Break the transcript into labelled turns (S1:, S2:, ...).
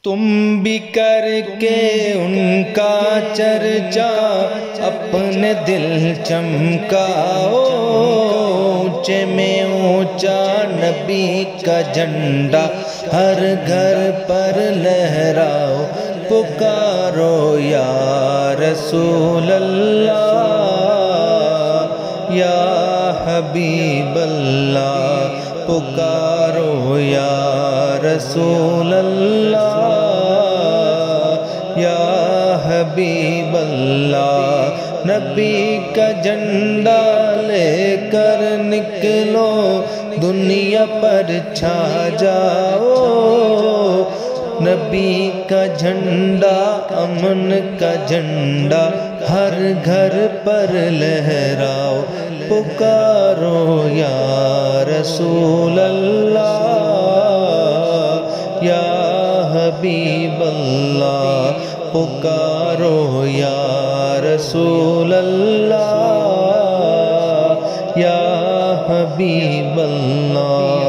S1: تم بھی کر کے ان کا چرچا اپنے دل چمکاؤ، اونچے میں اونچا نبی کا جھنڈا ہر گھر پر لہراؤ، پکارو یا رسول اللہ یا حبیب اللہ، پکارو یا رسول اللہ یا حبیب اللہ۔ نبی کا جھنڈا لے کر نکلو، دنیا پر چھا جاؤ، نبی کا جھنڈا امن کا جھنڈا ہر گھر پر لہراؤ، پکارو یا رسول اللہ یا حبیب اللہ، پکارو یا رسول اللہ یا حبیب اللہ۔